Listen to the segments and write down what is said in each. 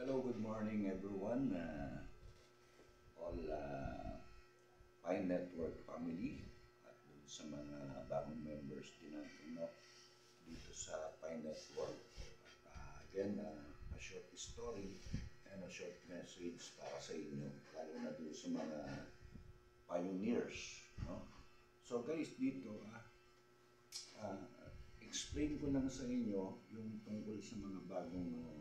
Hello, good morning everyone. All Pi Network family at dun sa mga bagong members din natin dito sa Pi Network. Again, a short story and a short message para sa inyo, lalo na dun sa mga pioneers. So guys, dito explain ko lang sa inyo yung tungkol sa mga bagong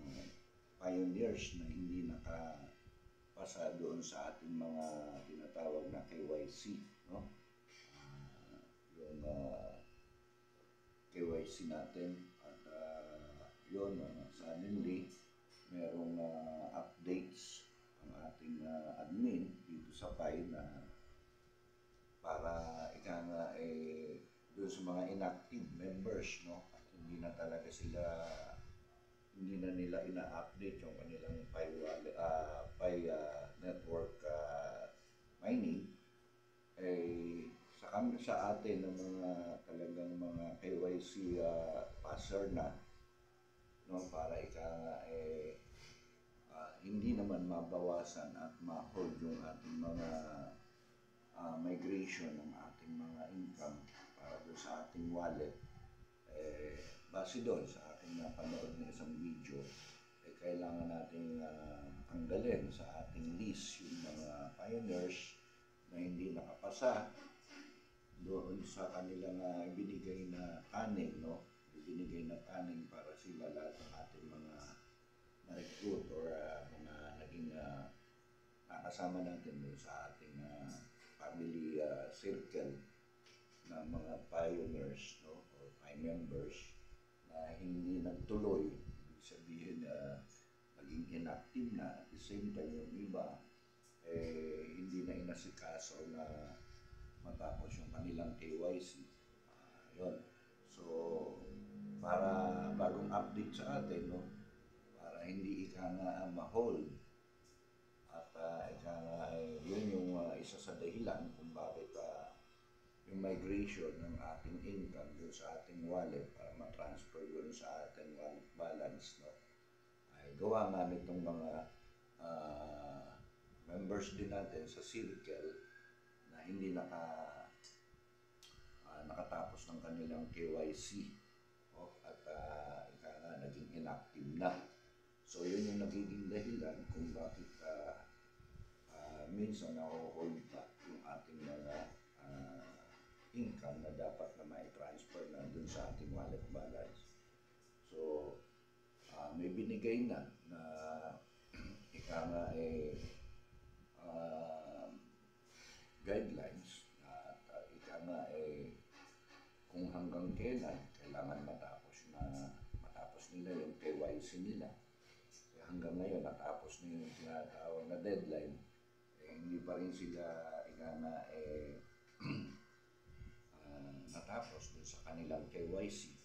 pioneers na hindi nakapasa doon sa ating mga tinatawag na KYC, yung KYC natin at yun, suddenly merong updates ang ating admin dito sa Pi na para doon sa mga inactive members, at hindi na talaga sila, hindi na nila ina-update yung kanilang Pi network mining. Sa atin ng mga talagang mga KYC passer na, para hindi naman mabawasan at ma-hold yung ating mga migration ng ating mga income para doon sa ating wallet. Base doon sa ating napanood na isang video, kailangan natin tanggalin sa ating list yung mga pioneers na hindi nakapasa doon sa kanilang binigay na kanin, binigay na kanin para sila lahat ng ating mga na-recruit or mga naging nakasama natin doon sa ating family circle na mga pioneers, or Pi members na hindi nagtuloy. Ibig sabihin naging inactive na. At the same time, yung iba hindi na inasikaso na matapos yung kanilang KYC. Yun. So, para bagong update sa atin, para hindi ma-hold at yun yung isa sa dahilan kung bakit yung migration ng ating income doon sa ating wallet para ma-transfer doon sa ating wallet balance, ay gawa nga nitong mga members din natin sa circle na hindi nakatapos ng kanilang KYC at naging inactive na. So yun yung nagiging dahilan kung bakit minsan na-hold back yung ating mga income na dapat na mai-transfer na dun sa ating wallet balance. So, may binigay na guidelines at kung hanggang kailan kailangan matapos nila yung KYC nila. Hanggang ngayon, natapos na yung tinatawag na deadline, hindi pa rin sila natapos dun sa kanilang KYC,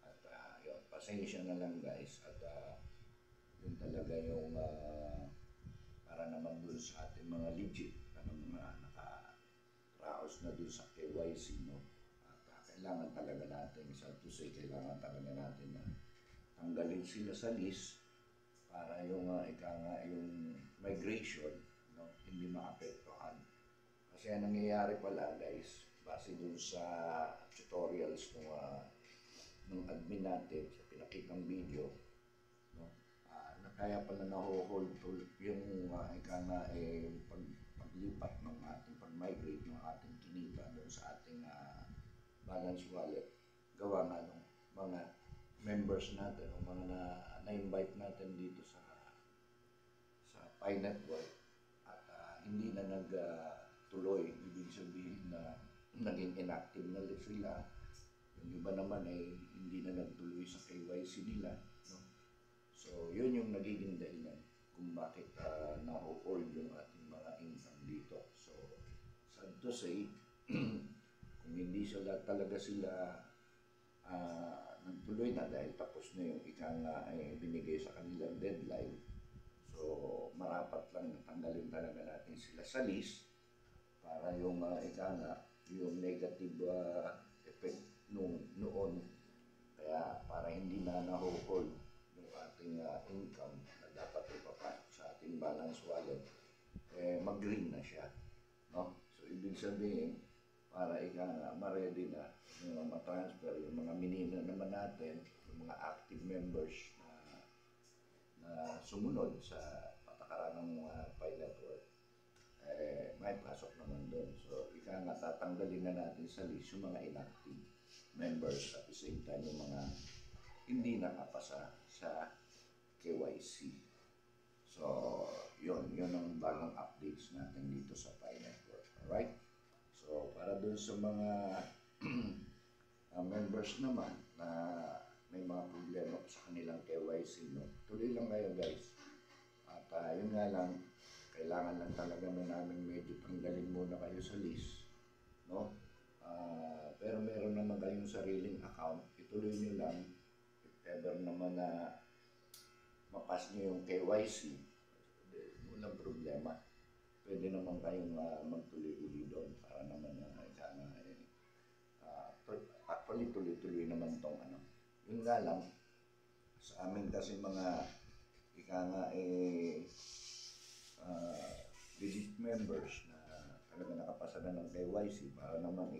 At yun, pasensya na lang guys, at yun talaga yung para naman dun sa ating mga legit na mga nakaraos na dun sa KYC, At kailangan talaga natin, kailangan talaga natin na tanggalin sila sa list para yung yung migration, hindi maapektuhan. Kasi ang nangyayari pala guys, base dun sa tutorials ng admin natin sa pinakitang video, na kaya pala na-hold yung paglipat ng ating pag-migrate ng ating kinita dun sa ating balance wallet, gawa nga ng mga members natin o mga na-invite natin dito sa Pi Network at hindi na nagtuloy. Ibig sabihin na naging inactive na sila. Yung iba naman ay hindi na nagtuloy sa KYC nila, So yun yung nagiging dahilan kung bakit na-hold yung ating mga income dito. So sad to say, kung hindi talaga sila nagtuloy na dahil tapos na yung binigay sa kanilang deadline, so marapat lang natanggalin talaga natin sila sa list para yung yung negative effect noon, kaya para hindi na na-hold yung ating income na dapat mag-green na siya. No? So, ibig sabihin, para ma-ready na yung ma-transfer, yung mga minina naman natin, yung mga active members na sumunod sa patakaran ng Pi Network, may pasok naman doon. So, tatanggalin na natin sa list yung mga inactive members at the same time yung mga hindi nakapasa sa KYC. So, yun ang bagong updates natin dito sa Pi Network. Alright? So, para doon sa mga members naman na may mga problema sa kanilang KYC, no? Tuloy lang kayo guys. At yun nga lang, kailangan lang talaga namin medyo tanggalin muna kayo sa list. No? Pero meron naman kayong sariling account, ituloy nyo lang. If ever naman na mapas nyo yung KYC, walang problema. Pwede naman kayong magtuloy-tuloy doon para naman actually tuloy-tuloy naman tong ano. Yun nga lang, sa amin kasi mga legit members na talaga nakapasa na ng KYC para naman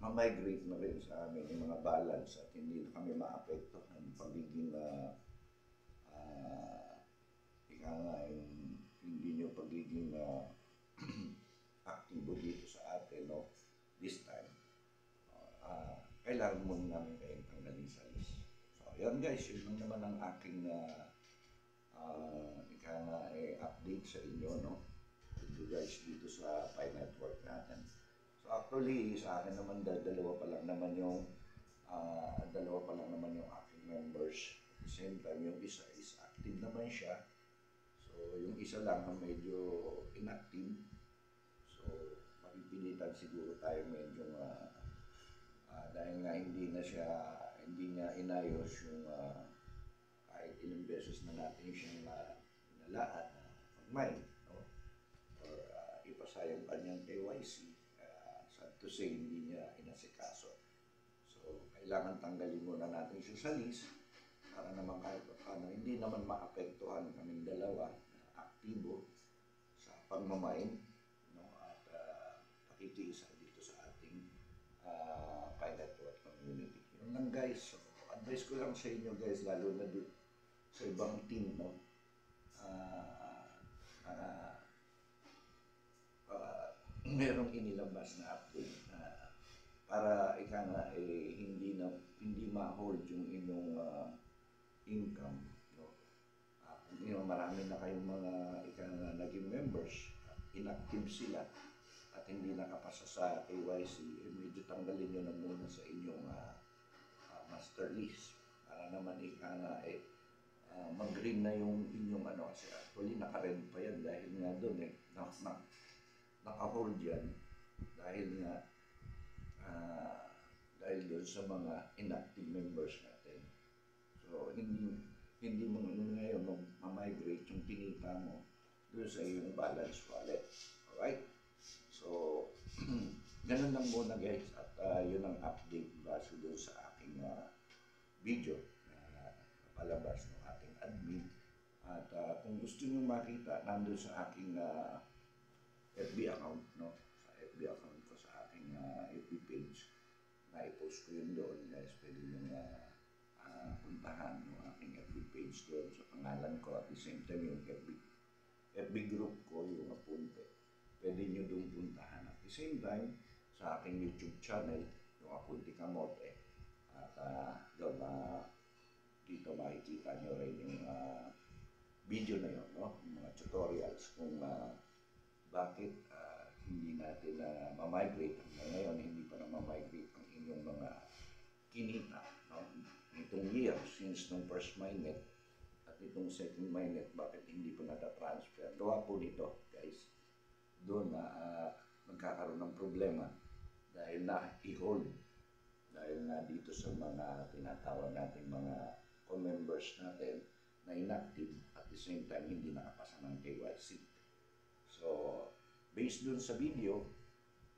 ma-migrate na rin sa amin yung mga balance at hindi na kami maapektuhan ng pagiging hindi nyo pagiging aktibo dito sa atin, no? This time, kailangan muna namin kayong tanggalin sa list. So, yan guys, yun lang naman ang aking update sa inyo, no? With you guys dito sa Pi Network natin. So, actually, sa akin naman, dalawa pa lang naman yung aking members. At the same time, yung isa is active naman siya. So, yung isa lang na medyo inactive. So, mapipilitan siguro tayo medyo dahil nga hindi niya inayos yung kahit ilang beses na natin siyang nalaan na mag-mine, no? Or ipasa yung kanyang KYC, sad to say, hindi niya inasikaso. So, kailangan tanggalin muna natin siya sa list para naman kahit paano hindi naman maapektuhan kaming dalawa na aktibo sa pagmamine, no? At pakikiisa dito sa ating Pi Network community. Yun lang guys, so, advice ko lang sa inyo guys, lalo na sa ibang team, no? Merong inilabas na update para hindi ma-hold yung inyong income, no? Kung marami na kayong mga naging members, inactive sila at hindi nakapasa sa KYC, medyo tanggalin nyo na muna sa inyong master list para naman mag-green na yung inyong kasi actually naka-red pa yan dahil nga doon naka-hold yan dahil nga dahil doon sa mga inactive members natin. So hindi mo ngayon ma-migrate yung kinita mo doon sa iyong balance wallet. Alright? So ganun lang muna guys at yun ang update base doon sa aking video na napalabas ng ating admin. At kung gusto nyo makita, nandun sa aking FB account, no? Sa FB account ko, sa aking FB page, na i-post ko yun doon guys. Pwede nyo puntahan yung aking FB page doon sa pangalan ko at the same time yung FB group ko, yung Apunte. Pwede nyo doon puntahan. At the same time, sa aking YouTube channel, yung Apunte Kamote. At doon dito makikita nyo rin yung video na yun, no? Yung mga tutorials kung bakit hindi natin ma-migrate hanggang ngayon, hindi pa na ma-migrate ang inyong mga kinita, no? Itong year, since nung first mainnet at itong second mainnet, bakit hindi pa nata-transfer? Gawa po nito, guys. Doon magkakaroon ng problema dahil na-i-hold. Dahil nga dito sa mga tinatawag natin mga co-members natin na inactive at the same time hindi nakapasa ng KYC. So, based dun sa video,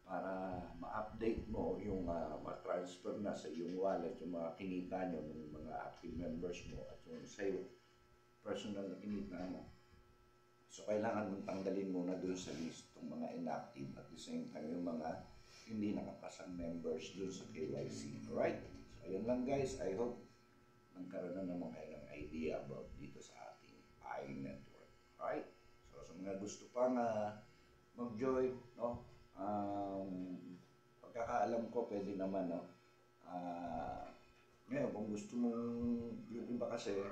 para ma-update mo yung ma-transfer na sa iyong wallet, yung mga kinita nyo ng mga active members mo at yung sa'yo, personal na kinita mo. So, kailangan mong tanggalin muna doon sa list ng mga inactive at the same time yung mga hindi nakapasang members doon sa KYC. Alright? So, ayun lang guys. I hope nagkaroon na naman kayo ng idea about dito sa ating PI network. Alright? So, sa mga gusto pang mag-join, no? Pagkakaalam ko, pwede naman, no? Ngayon, kung gusto mong, yung iba kasi,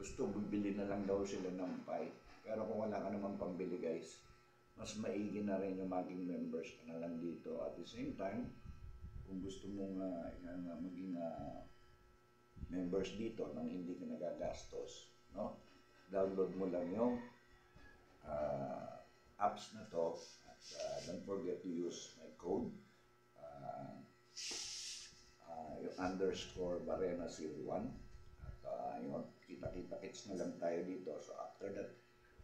gusto bibili na lang daw sila ng pie. Pero kung wala ka naman pambili guys, mas maigi na rin yung maging members ka na lang dito. At the same time, kung gusto mong maging members dito nang hindi ka nagagastos, no? Download mo lang yung apps na to at don't forget to use my code yung _Barena01 at yun, kita-kits na lang tayo dito. So after that,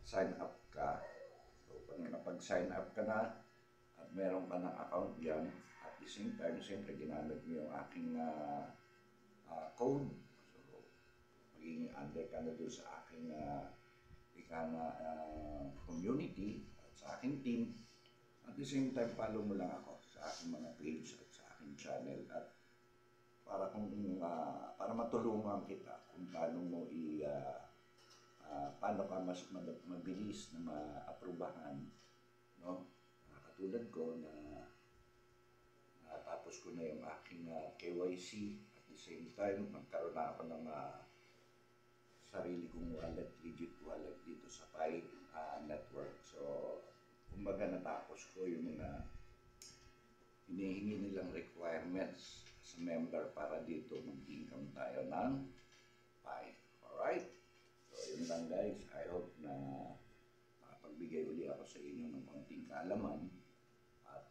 sign up ka. So pag napag-sign up ka na at meron ka ng account dyan, at the same time, siyempre ginamit mo yung aking code. So magiging under ka na doon sa aking community at sa aking team. At the same time, follow mo lang ako sa aking mga page at sa aking channel at para matulungan kita kung paano mo paano ka mas mabilis na maaprubahan, no? Katulad ko na natapos ko na yung aking KYC at the same time magkaroon na ako ng sarili kong wallet, legit wallet dito sa PI network. So, kumbaga natapos ko yung mga hinihingi nilang requirements sa member para dito mag-income tayo ng PI. Alright? So, yun lang guys. I hope na makapagbigay uli ako sa inyo ng konting kaalaman at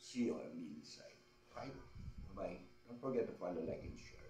see you on the inside. Right? Bye-bye. Don't forget to follow, like, and share.